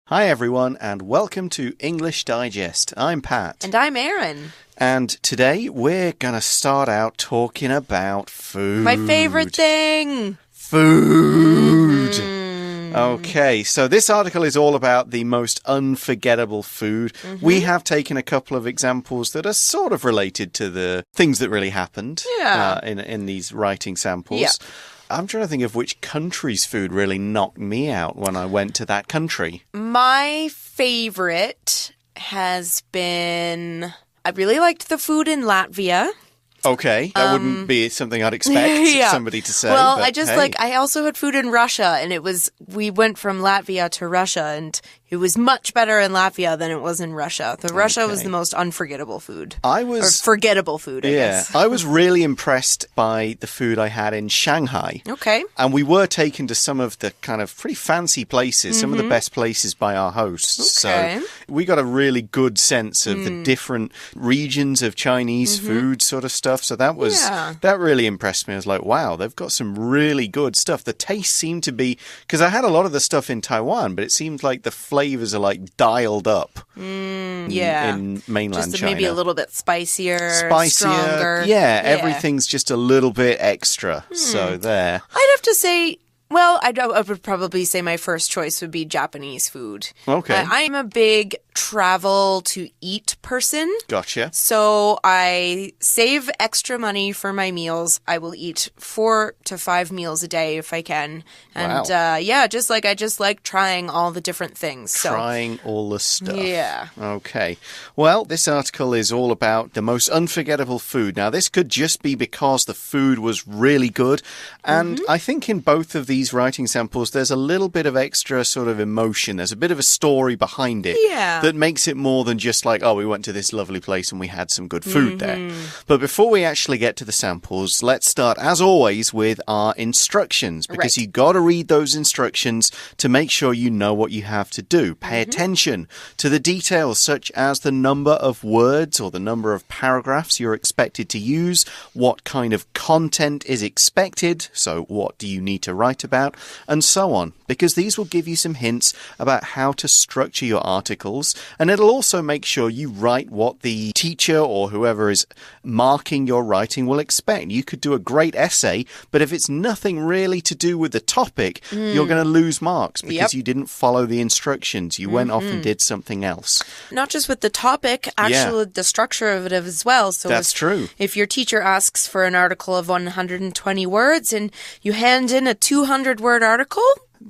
Hi everyone, and welcome to English Digest. I'm Pat. And I'm Erin. And today we're going to start out talking about food. My favorite thing. Food. Okay, so this article is all about the most unforgettable food. We have taken a couple of examples that are sort of related to the things that really happened in these writing samples. Yeah. I'm trying to think of which country's food really knocked me out when I went to that country. My favorite has been... I really liked the food in Latvia. Okay, that wouldn't be something I'd expect somebody to say. Well, but I also had food in Russia, and we went from Latvia to Russia, and it was much better in Latvia than it was in Russia. Russia was the most unforgettable food. Or forgettable food, I guess. I was really impressed by the food I had in Shanghai. Okay. And we were taken to some of the kind of pretty fancy places, some of the best places by our hosts. Okay. So we got a really good sense of the different regions of Chinese food sort of stuff. So that really impressed me. I was like, wow, they've got some really good stuff. The taste seemed to be, because I had a lot of the stuff in Taiwan, but it seems like the flavors are like dialed up in mainland just China. Maybe a little bit spicier, stronger. Yeah, everything's just a little bit extra. So there. I'd have to say... Well, I would probably say my first choice would be Japanese food. Okay. I'm a big travel to eat person. Gotcha. So I save extra money for my meals. I will eat 4 to 5 meals a day if I can. And I just like trying all the different things. Trying all the stuff. Yeah. Okay. Well, this article is all about the most unforgettable food. Now, this could just be because the food was really good. And I think in both of these writing samples, there's a little bit of extra sort of emotion. There's a bit of a story behind it that makes it more than just like, oh, we went to this lovely place and we had some good food there. But before we actually get to the samples, let's start, as always, with our instructions, because you got to read those instructions to make sure you know what you have to do. Pay attention to the details, such as the number of words or the number of paragraphs you're expected to use, what kind of content is expected, so what do you need to write about, and so on, because these will give you some hints about how to structure your articles, and it'll also make sure you write what the teacher or whoever is marking your writing will expect. You could do a great essay, but if it's nothing really to do with the topic, you're going to lose marks because you didn't follow the instructions. You went off and did something else. Not just with the topic, actually the structure of it as well. So that's true. If your teacher asks for an article of 120 words and you hand in a 200-word article,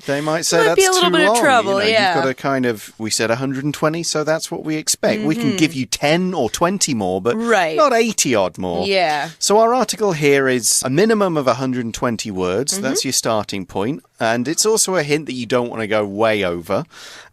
they might say that's be a little too bit long. Of trouble, You've got to kind of, we said 120, so that's what we expect. We can give you 10 or 20 more, but not 80 odd more. Yeah. So our article here is a minimum of 120 words. That's your starting point. And it's also a hint that you don't want to go way over.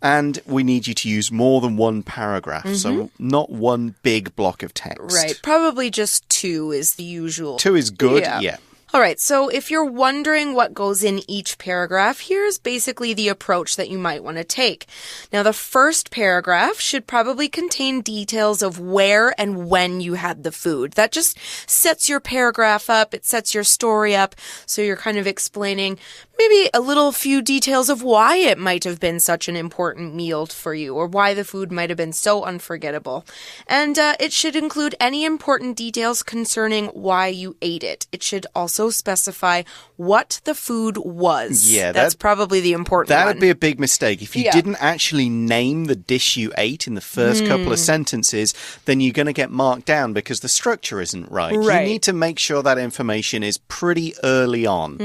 And we need you to use more than one paragraph. So not one big block of text. Right. Probably just 2 is the usual. 2 is good, yeah. All right, so if you're wondering what goes in each paragraph, here's basically the approach that you might want to take. Now, the first paragraph should probably contain details of where and when you had the food. That just sets your paragraph up, it sets your story up, so you're kind of explaining maybe a little few details of why it might have been such an important meal for you, or why the food might have been so unforgettable. And it should include any important details concerning why you ate it. It should also specify what the food was. Yeah, that's probably the important one. That would be a big mistake. If you didn't actually name the dish you ate in the first couple of sentences, then you're going to get marked down because the structure isn't right. You need to make sure that information is pretty early on.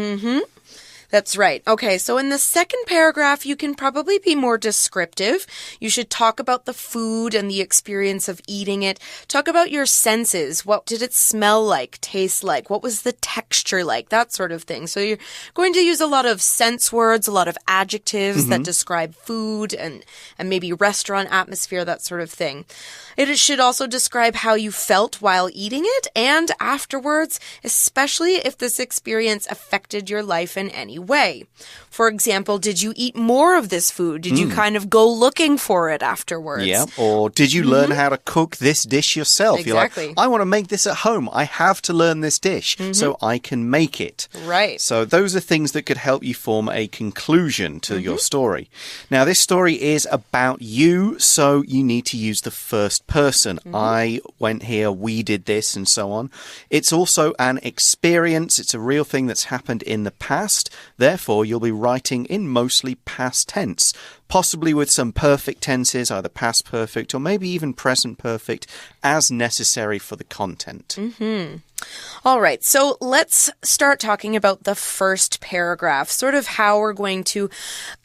That's right. Okay, so in the second paragraph, you can probably be more descriptive. You should talk about the food and the experience of eating it. Talk about your senses. What did it smell like, taste like? What was the texture like? That sort of thing. So you're going to use a lot of sense words, a lot of adjectives that describe food and maybe restaurant atmosphere, that sort of thing. It should also describe how you felt while eating it and afterwards, especially if this experience affected your life in any good way. For example, did you eat more of this food? Did you kind of go looking for it afterwards? Yeah, or did you learn how to cook this dish yourself? Exactly. You're like, I want to make this at home. I have to learn this dish so I can make it. Right. So those are things that could help you form a conclusion to your story. Now, this story is about you, so you need to use the first person. I went here, we did this, and so on. It's also an experience. It's a real thing that's happened in the past. Therefore, you'll be writing in mostly past tense, possibly with some perfect tenses, either past perfect or maybe even present perfect, as necessary for the content. All right, so let's start talking about the first paragraph, sort of how we're going to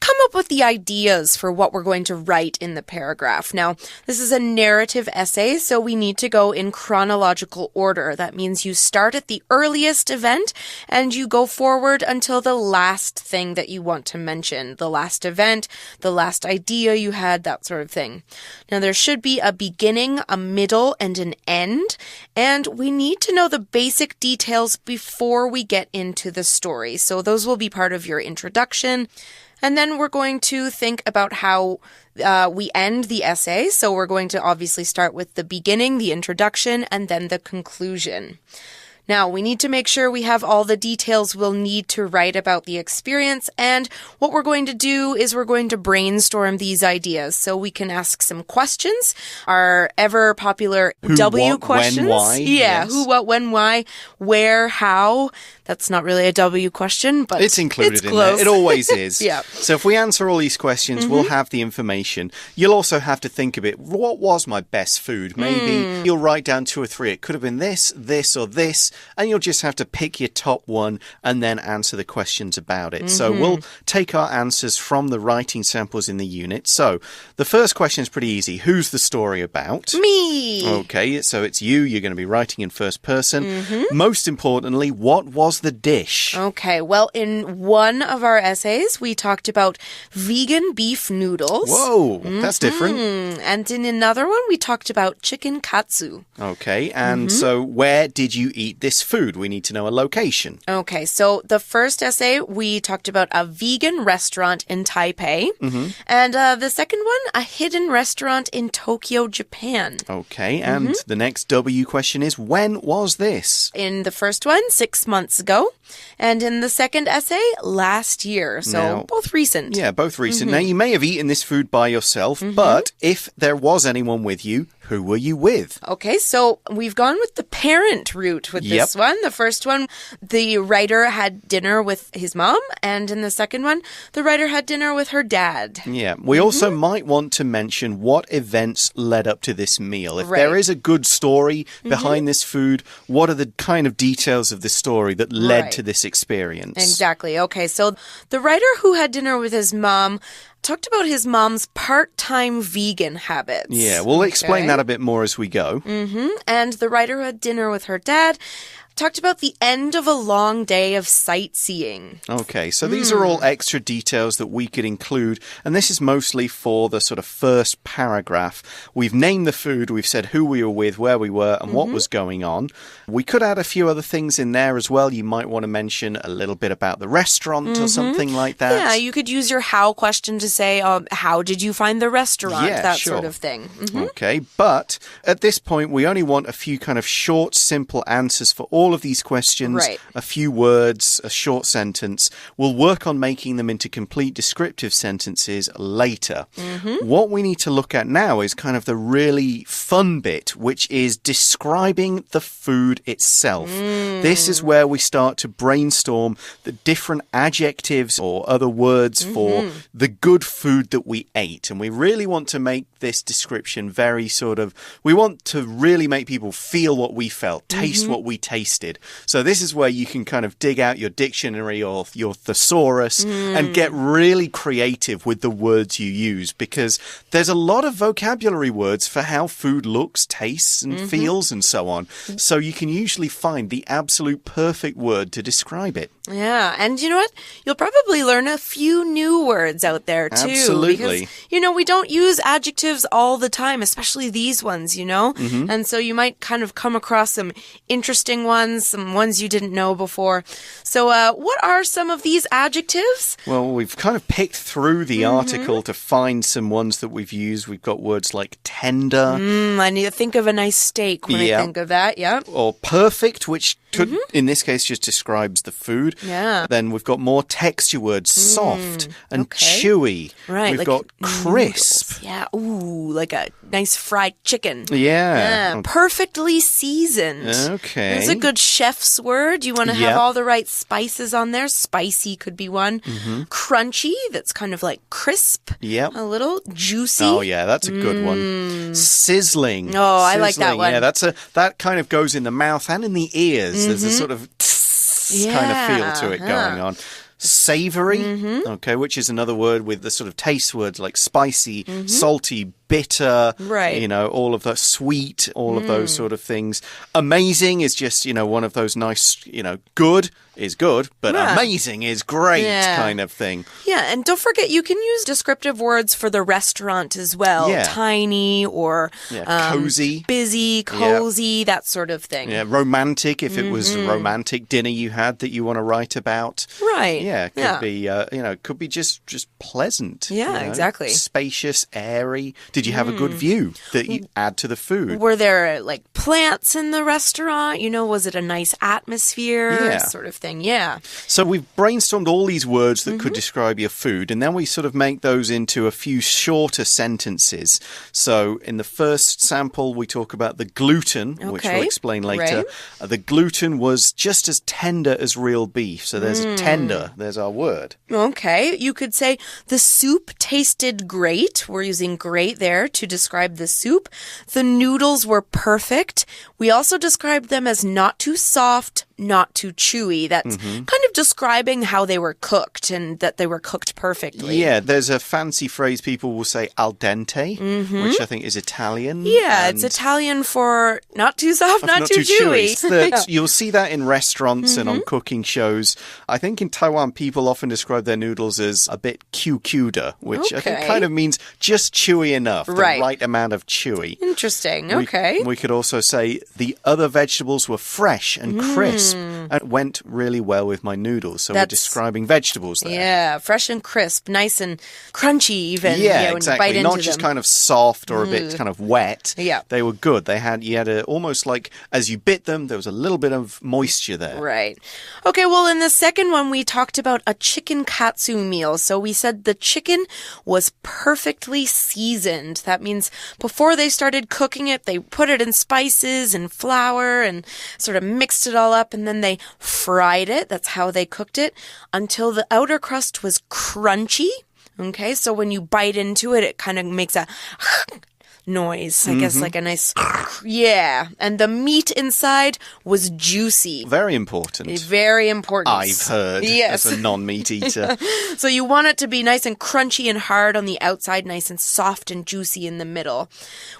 come up with the ideas for what we're going to write in the paragraph. Now, this is a narrative essay, so we need to go in chronological order. That means you start at the earliest event and you go forward until the last thing that you want to mention, the last event, the last idea you had, that sort of thing. Now, there should be a beginning, a middle, and an end, and we need to know the basic details before we get into the story. So those will be part of your introduction. And then we're going to think about how we end the essay. So we're going to obviously start with the beginning, the introduction, and then the conclusion. Now, we need to make sure we have all the details we'll need to write about the experience, and what we're going to do is we're going to brainstorm these ideas. So we can ask some questions, our ever popular Who, W what, questions. when, why. Yeah, yes. who, what, when, why, where, how. That's not really a W question, but it's included it's in close. there. It always is. Yeah. So if we answer all these questions, we'll have the information. You'll also have to think a bit, what was my best food? Maybe you'll write down 2 or 3. It could have been this, this, or this, and you'll just have to pick your top one and then answer the questions about it. So we'll take our answers from the writing samples in the unit. So the first question is pretty easy. Who's the story about? Me. Okay, so it's you. You're going to be writing in first person. Most importantly, what was the dish? Okay, well, in one of our essays, we talked about vegan beef noodles. Whoa, that's different. And in another one, we talked about chicken katsu. Okay, and so where did you eat this food? We need to know a location. Okay, so the first essay, we talked about a vegan restaurant in Taipei. And the second one, a hidden restaurant in Tokyo, Japan. Okay, and the next W question is, when was this? In the first one, 6 months ago. And in the second essay, last year. So Now, both recent. Yeah, both recent. Now, you may have eaten this food by yourself, but if there was anyone with you, who were you with? Okay, so we've gone with the parent route with this one. The first one, the writer had dinner with his mom, and in the second one, the writer had dinner with her dad. Yeah, we also might want to mention what events led up to this meal. If there is a good story behind this food, what are the kind of details of the story that led to this experience? Exactly. Okay, so the writer who had dinner with his mom talked about his mom's part-time vegan habits. Yeah, we'll explain that a bit more as we go. And the writer who had dinner with her dad talked about the end of a long day of sightseeing. Okay, so these are all extra details that we could include, and this is mostly for the sort of first paragraph. We've named the food, we've said who we were with, where we were, and what was going on. We could add a few other things in there as well. You might want to mention a little bit about the restaurant or something like that. Yeah, you could use your how question to say, how did you find the restaurant? Yeah, that sure. sort of thing. Okay, but at this point, we only want a few kind of short, simple answers for all of these questions, a few words, a short sentence. We'll work on making them into complete descriptive sentences later. What we need to look at now is kind of the really fun bit, which is describing the food itself. This is where we start to brainstorm the different adjectives or other words for the good food that we ate. And we really want to make this description very sort of, we want to really make people feel what we felt, taste what we tasted. So this is where you can kind of dig out your dictionary or your thesaurus and get really creative with the words you use, because there's a lot of vocabulary words for how food looks, tastes, and feels and so on. So you can usually find the absolute perfect word to describe it. Yeah, and you know what? You'll probably learn a few new words out there, too. Absolutely. Because, we don't use adjectives all the time, especially these ones, And so you might kind of come across some interesting ones, some ones you didn't know before. So what are some of these adjectives? Well, we've kind of picked through the article to find some ones that we've used. We've got words like tender. I need to think of a nice steak when I think of that, yeah. Or perfect, which could, in this case, just describes the food. Yeah. Then we've got more texture words, soft and chewy. Right. We've got crisp. Noodles. Yeah. Ooh, like a nice fried chicken. Yeah. Perfectly seasoned. Okay. It's a good chef's word. You want to have all the right spices on there. Spicy could be one. Crunchy, that's kind of like crisp. Yep. A little juicy. Oh, yeah, that's a good one. Sizzling. Oh, I like that one. Yeah, that kind of goes in the mouth and in the ears. There's a sort of kind of feel to it going on. Savory, okay, which is another word with the sort of taste words like spicy, salty, bitter, right. All of that sweet, all of those sort of things. Amazing is just, one of those nice, good is good, but amazing is great kind of thing. Yeah, and don't forget you can use descriptive words for the restaurant as well. Yeah. Tiny or cozy. Busy, cozy, that sort of thing. Yeah, romantic if it was a romantic dinner you had that you want to write about. Right. Yeah, it could be, it could be just pleasant. Yeah, exactly. Spacious, airy. Did you have a good view that you add to the food? Were there like plants in the restaurant? Was it a nice atmosphere? Sort of thing. Yeah. So we've brainstormed all these words that could describe your food, and then we sort of make those into a few shorter sentences. So in the first sample, we talk about the gluten, which we'll explain later. Right. The gluten was just as tender as real beef. So there's a tender. There's our word. Okay. You could say the soup tasted great. We're using great there to describe the soup. The noodles were perfect. We also described them as not too soft, not too chewy. That's kind of describing how they were cooked and that they were cooked perfectly. Yeah, there's a fancy phrase people will say al dente, which I think is Italian. Yeah, it's Italian for not too soft, not too chewy. You'll see that in restaurants and on cooking shows. I think in Taiwan, people often describe their noodles as a bit QQ'd, which I think kind of means just chewy enough, the right amount of chewy. Interesting, okay. We could also say the other vegetables were fresh and crisp and went really well with my noodles. So we're describing vegetables there. Yeah, fresh and crisp, nice and crunchy even. Yeah, when exactly. you bite Not into just them. kind of soft or a bit kind of wet. Yeah. They were good. You had almost like as you bit them, there was a little bit of moisture there. Right. Okay, well, in the second one, we talked about a chicken katsu meal. So we said the chicken was perfectly seasoned. That means before they started cooking it, they put it in spices and flour and sort of mixed it all up, and then they fried it. That's how they cooked it until the outer crust was crunchy. Okay, so when you bite into it, it kind of makes a noise, I guess, like a nice and the meat inside was juicy. Very important. Very important. I've heard as a non-meat eater. So you want it to be nice and crunchy and hard on the outside, nice and soft and juicy in the middle.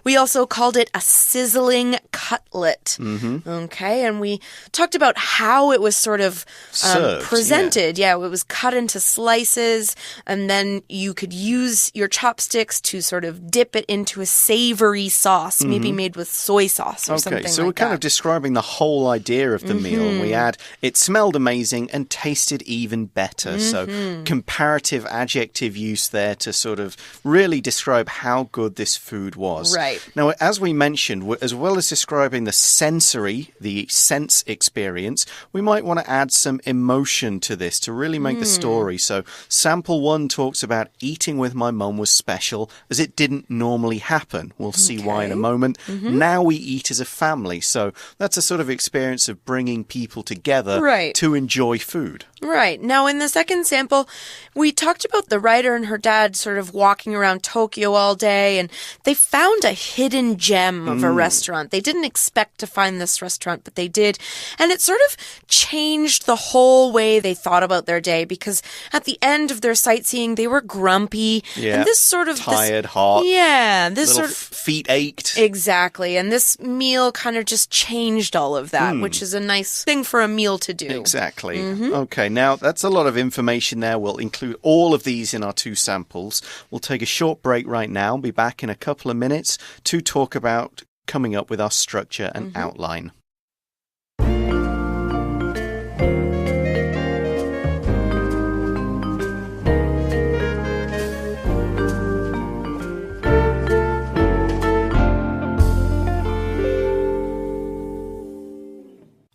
We also called it a sizzling cutlet. Okay, and we talked about how it was sort of served, presented. Yeah, it was cut into slices, and then you could use your chopsticks to sort of dip it into a savory sauce, maybe made with soy sauce or something like that. Okay, so we're kind of describing the whole idea of the meal, and we add, it smelled amazing and tasted even better. So comparative adjective use there to sort of really describe how good this food was. Right. Now, as we mentioned, as well as describing the sensory, the sense experience, we might want to add some emotion to this to really make the story. So sample 1 talks about eating with my mum was special as it didn't normally happen. We'll see why in a moment. Now we eat as a family. So that's a sort of experience of bringing people together to enjoy food. Right. Now, in the second sample, we talked about the writer and her dad sort of walking around Tokyo all day, and they found a hidden gem of a restaurant. They didn't expect to find this restaurant, but they did. And it sort of changed the whole way they thought about their day, because at the end of their sightseeing, they were grumpy. Yeah. And this sort of... Tired, hot. Yeah. This little feet ached. Exactly. And this meal kind of just changed all of that, which is a nice thing for a meal to do. Exactly. Okay. now that's a lot of information there. We'll include all of these in our 2 samples. We'll take a short break right now. Be back in a couple of minutes to talk about coming up with our structure and outline.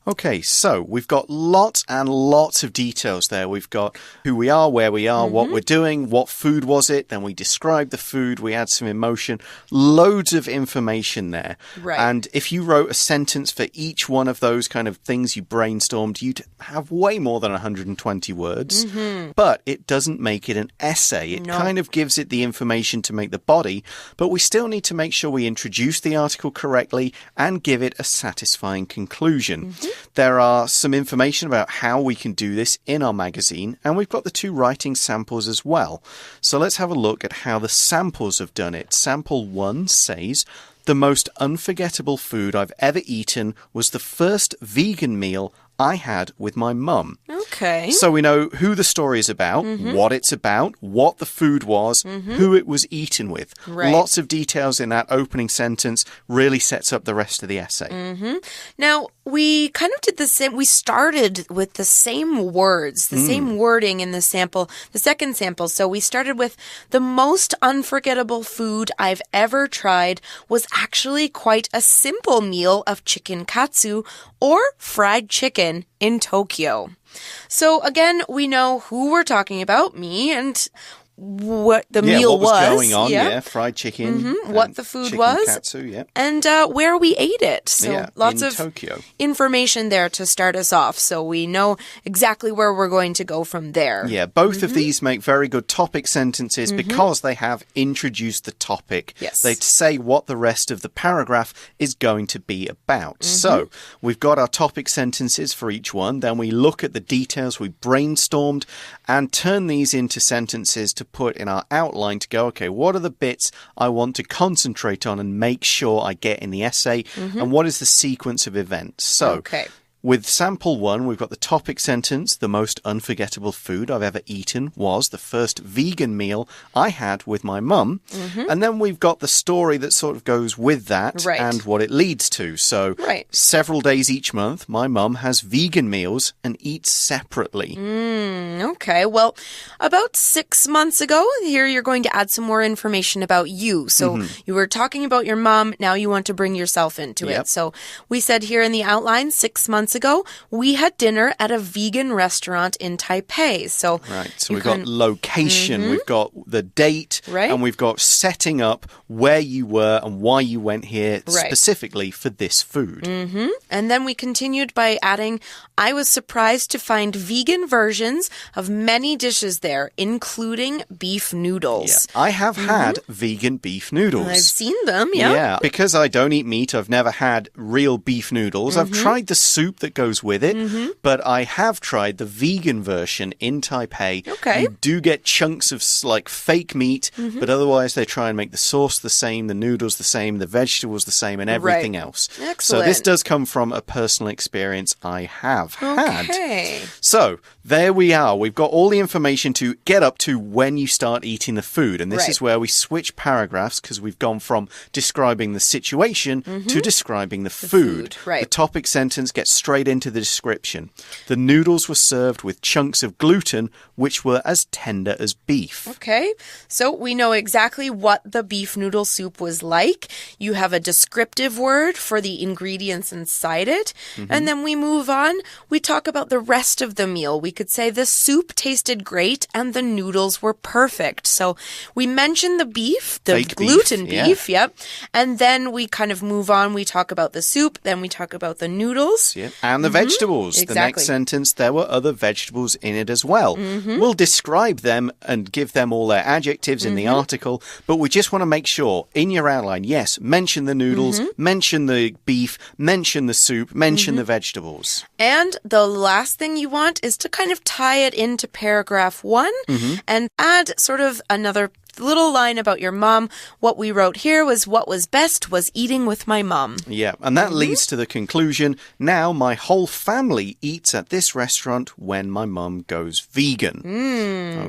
Okay, so we've got lots and lots of details there. We've got who we are, where we are, what we're doing, what food was it, then we describe the food, we add some emotion, loads of information there. Right. And if you wrote a sentence for each one of those kind of things you brainstormed, you'd have way more than 120 words. But it doesn't make it an essay. It kind of gives it the information to make the body, but we still need to make sure we introduce the article correctly and give it a satisfying conclusion. There are some information about how we can do this in our magazine, and we've got the 2 writing samples as well. So let's have a look at how the samples have done it. Sample 1 says, "The most unforgettable food I've ever eaten was the first vegan meal I had with my mum." Okay. So we know who the story is about, what it's about, what the food was, who it was eaten with. Right. Lots of details in that opening sentence really sets up the rest of the essay. Now, we kind of did the same. We started with the same words, the same wording in the sample, the second sample. So we started with the most unforgettable food I've ever tried was actually quite a simple meal of chicken katsu or fried chicken in Tokyo. So again, we know who we're talking about, me, and what the meal was going on, fried chicken. What the food was. Katsu, and where we ate it. So lots in of Tokyo. information there to start us off. So we know exactly where we're going to go from there. Yeah, both of these make very good topic sentences because they have introduced the topic. Yes. They say what the rest of the paragraph is going to be about. So we've got our topic sentences for each one. Then we look at the details we brainstormed and turn these into sentences to put in our outline to go, okay, what are the bits I want to concentrate on and make sure I get in the essay? And what is the sequence of events? So, with sample 1, we've got the topic sentence, "The most unforgettable food I've ever eaten was the first vegan meal I had with my mum." And then we've got the story that sort of goes with that and what it leads to. So, several days each month, my mum has vegan meals and eats separately. Okay, well, about 6 months ago, here you're going to add some more information about you. So you were talking about your mom, now you want to bring yourself into it. So we said here in the outline, 6 months ago, we had dinner at a vegan restaurant in Taipei. So we've got location, we've got the date, and we've got setting up where you were and why you went here specifically for this food. And then we continued by adding, I was surprised to find vegan versions of many dishes there, including beef noodles. I have had vegan beef noodles. I've seen them, Yeah, because I don't eat meat, I've never had real beef noodles. I've tried the soup that goes with it, but I have tried the vegan version in Taipei. Okay. You do get chunks of like fake meat, but otherwise they try and make the sauce the same, the noodles the same, the vegetables the same, and everything else. Excellent. So this does come from a personal experience I have had. So there we are. We've got all the information to get up to when you start eating the food. And this is where we switch paragraphs because we've gone from describing the situation to describing the food. The topic sentence gets straight into the description. The noodles were served with chunks of gluten, which were as tender as beef. Okay, so we know exactly what the beef noodle soup was like. You have a descriptive word for the ingredients inside it. And then we move on. We talk about the rest of the meal. We could say the soup tasted great and the noodles were perfect. So we mentioned the beef, the fake gluten beef, and then we kind of move on. We talk about the soup, then we talk about the noodles. And the vegetables. The next sentence, there were other vegetables in it as well. We'll describe them and give them all their adjectives in the article, but we just want to make sure in your outline, yes, mention the noodles, mention the beef, mention the soup, mention the vegetables. And the last thing you want is to kind of tie it into paragraph 1 and add sort of another the little line about your mom, what we wrote here was what was best was eating with my mom. Yeah, and that leads to the conclusion, now my whole family eats at this restaurant when my mum goes vegan.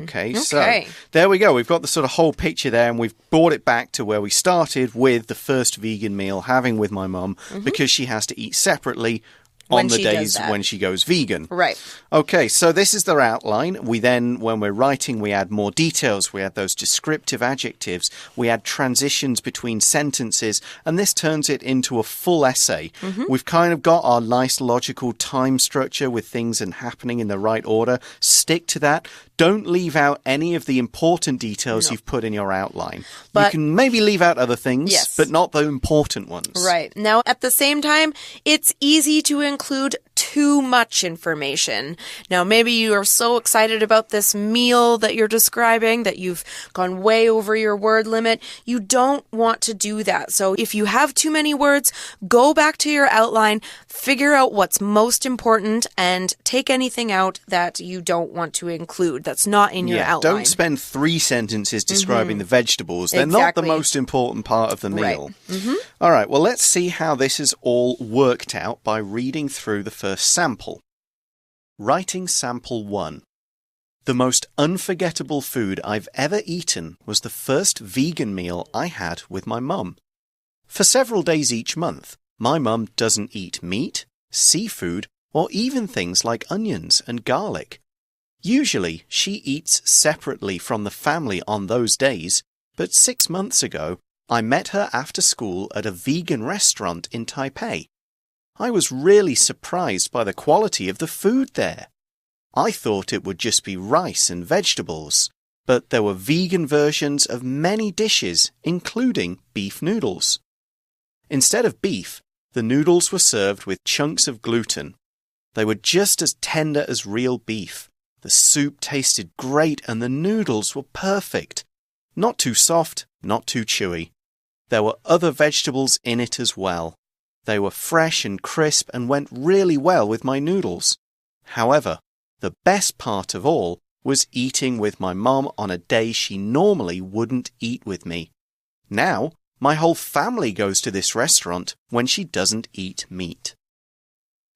Okay, so there we go. We've got the sort of whole picture there, and we've brought it back to where we started with the first vegan meal having with my mum because she has to eat separately on the days when she goes vegan. Right. Okay, so this is their outline. We then, when we're writing, we add more details. We add those descriptive adjectives. We add transitions between sentences, and this turns it into a full essay. We've kind of got our nice logical time structure with things and happening in the right order. Stick to that. Don't leave out any of the important details you've put in your outline. But you can maybe leave out other things, but not the important ones. Right. Now, at the same time, it's easy to include too much information. Now, maybe you are so excited about this meal that you're describing that you've gone way over your word limit. You don't want to do that. So if you have too many words, go back to your outline, figure out what's most important, and take anything out that you don't want to include that's not in your outline. Don't spend 3 sentences describing the vegetables. They're not the most important part of the meal. All right, well, let's see how this is all worked out by reading through the first sample. Writing sample 1. The most unforgettable food I've ever eaten was the first vegan meal I had with my mum. For several days each month, my mum doesn't eat meat, seafood, or even things like onions and garlic. Usually, she eats separately from the family on those days, but 6 months ago, I met her after school at a vegan restaurant in Taipei. I was really surprised by the quality of the food there. I thought it would just be rice and vegetables, but there were vegan versions of many dishes, including beef noodles. Instead of beef, the noodles were served with chunks of gluten. They were just as tender as real beef. The soup tasted great and the noodles were perfect. Not too soft, not too chewy. There were other vegetables in it as well. They were fresh and crisp and went really well with my noodles. However, the best part of all was eating with my mom on a day she normally wouldn't eat with me. Now, my whole family goes to this restaurant when she doesn't eat meat.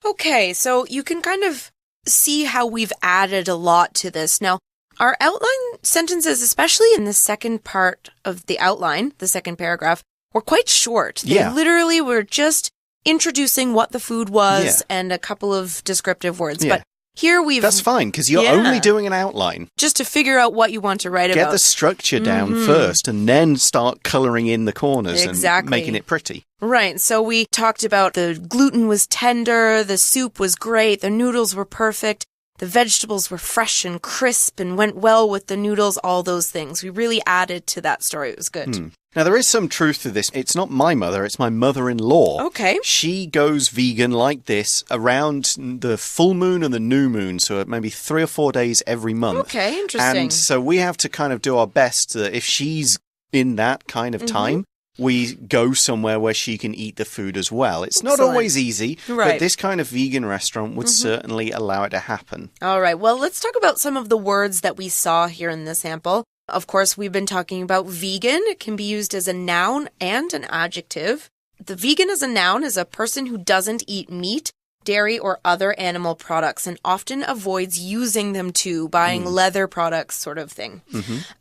Okay, so you can kind of see how we've added a lot to this. Now, our outline sentences, especially in the second part of the outline, the second paragraph, were quite short. They literally were just introducing what the food was and a couple of descriptive words. But here we've... That's fine, because you're only doing an outline. Just to figure out what you want to write about. Get the structure down first and then start colouring in the corners and making it pretty. Right, so we talked about the gluten was tender, the soup was great, the noodles were perfect, the vegetables were fresh and crisp and went well with the noodles, all those things. We really added to that story. It was good. Now, there is some truth to this. It's not my mother, it's my mother-in-law. Okay. She goes vegan like this around the full moon and the new moon, so maybe 3 or 4 days every month. Okay, interesting. And so we have to kind of do our best. If she's in that kind of time, we go somewhere where she can eat the food as well. It's not always easy, but this kind of vegan restaurant would certainly allow it to happen. All right, well, let's talk about some of the words that we saw here in the sample. Of course, we've been talking about vegan. It can be used as a noun and an adjective. The vegan as a noun is a person who doesn't eat meat, dairy, or other animal products and often avoids using them too, buying leather products sort of thing.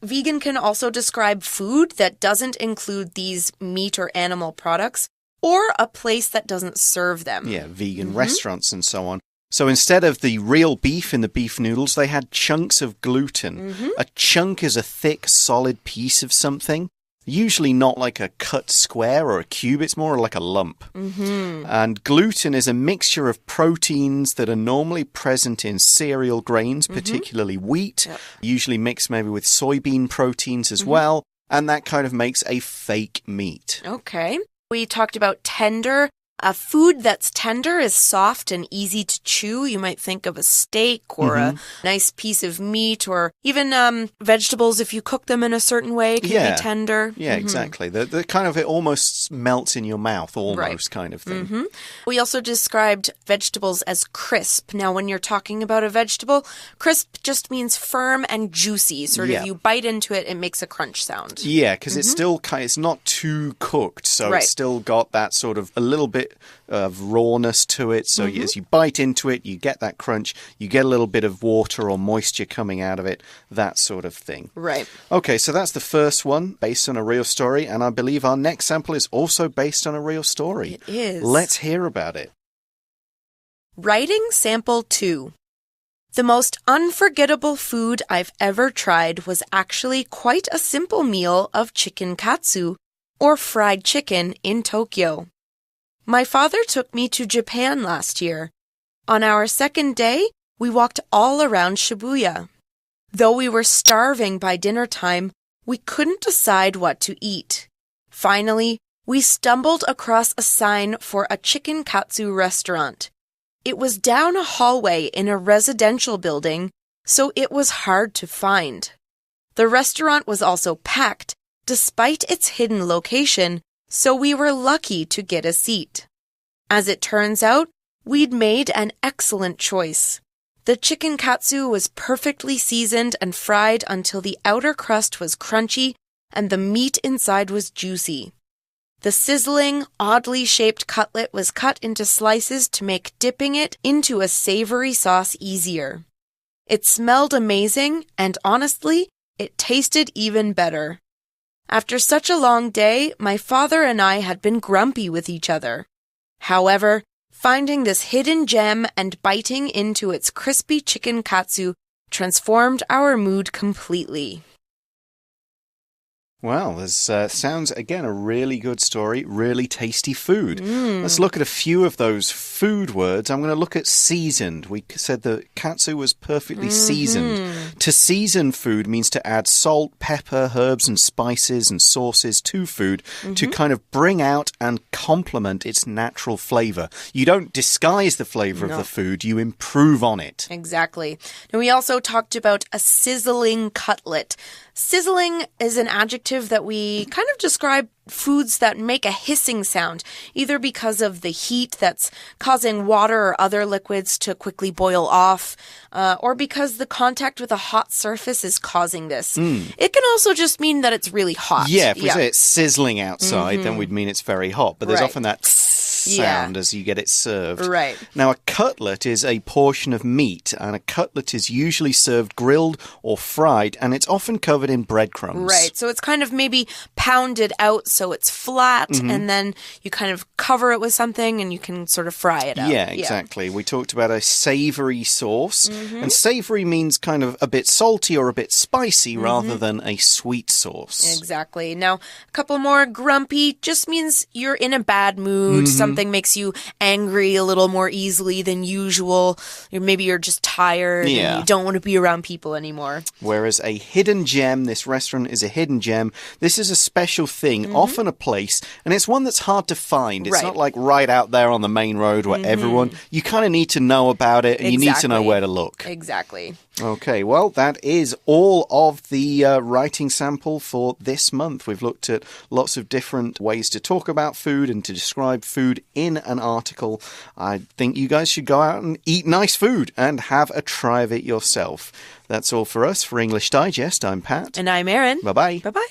Vegan can also describe food that doesn't include these meat or animal products or a place that doesn't serve them. Yeah, vegan restaurants and so on. So instead of the real beef in the beef noodles, they had chunks of gluten. A chunk is a thick, solid piece of something. Usually not like a cut square or a cube, it's more like a lump. And gluten is a mixture of proteins that are normally present in cereal grains, particularly wheat, usually mixed maybe with soybean proteins as well, and that kind of makes a fake meat. Okay. We talked about tender. A food that's tender is soft and easy to chew. You might think of a steak or a nice piece of meat or even vegetables if you cook them in a certain way can be tender. Yeah, exactly. The kind of, it almost melts in your mouth, almost kind of thing. We also described vegetables as crisp. Now, when you're talking about a vegetable, crisp just means firm and juicy. Sort of you bite into it, it makes a crunch sound. Yeah, because it's still it's not too cooked, so it's still got that sort of a little bit of rawness to it. So as you bite into it, you get that crunch, you get a little bit of water or moisture coming out of it, that sort of thing. Right. Okay, so that's the first one, based on a real story, and I believe our next sample is also based on a real story. It is. Let's hear about it. Writing Sample 2. The most unforgettable food I've ever tried was actually quite a simple meal of chicken katsu, or fried chicken, in Tokyo. My father took me to Japan last year. On our second day, we walked all around Shibuya. Though we were starving by dinner time, we couldn't decide what to eat. Finally, we stumbled across a sign for a chicken katsu restaurant. It was down a hallway in a residential building, so it was hard to find. The restaurant was also packed, despite its hidden location, so we were lucky to get a seat. As it turns out, we'd made an excellent choice. The chicken katsu was perfectly seasoned and fried until the outer crust was crunchy and the meat inside was juicy. The sizzling, oddly shaped cutlet was cut into slices to make dipping it into a savory sauce easier. It smelled amazing, and honestly, it tasted even better. After such a long day, my father and I had been grumpy with each other. However, finding this hidden gem and biting into its crispy chicken katsu transformed our mood completely. Well, this sounds, again, a really good story, really tasty food. Let's look at a few of those food words. I'm going to look at seasoned. We said the katsu was perfectly seasoned. To season food means to add salt, pepper, herbs and spices and sauces to food to kind of bring out and complement its natural flavor. You don't disguise the flavor of the food, you improve on it. Exactly. And we also talked about a sizzling cutlet. Sizzling is an adjective that we kind of describe foods that make a hissing sound, either because of the heat that's causing water or other liquids to quickly boil off, or because the contact with a hot surface is causing this. It can also just mean that it's really hot. Yeah, if we say it's sizzling outside, then we'd mean it's very hot. But there's often that sound as you get it served. Right. Now, a cutlet is a portion of meat, and a cutlet is usually served grilled or fried, and it's often covered in breadcrumbs. Right. So it's kind of maybe pounded out so it's flat, and then you kind of cover it with something and you can sort of fry it up. Yeah, exactly. We talked about a savory sauce, and savory means kind of a bit salty or a bit spicy rather than a sweet sauce. Exactly. Now, a couple more. Grumpy just means you're in a bad mood. Something makes you angry a little more easily than usual. Maybe you're just tired and you don't want to be around people anymore. Whereas a hidden gem, this restaurant is a hidden gem. This is a special thing, often a place, and it's one that's hard to find. It's not like right out there on the main road where everyone, you kind of need to know about it and you need to know where to look. Exactly. Okay, well, that is all of the writing sample for this month. We've looked at lots of different ways to talk about food and to describe food in an article. I think you guys should go out and eat nice food and have a try of it yourself. That's all for us. For English Digest, I'm Pat. And I'm Erin. Bye-bye. Bye-bye.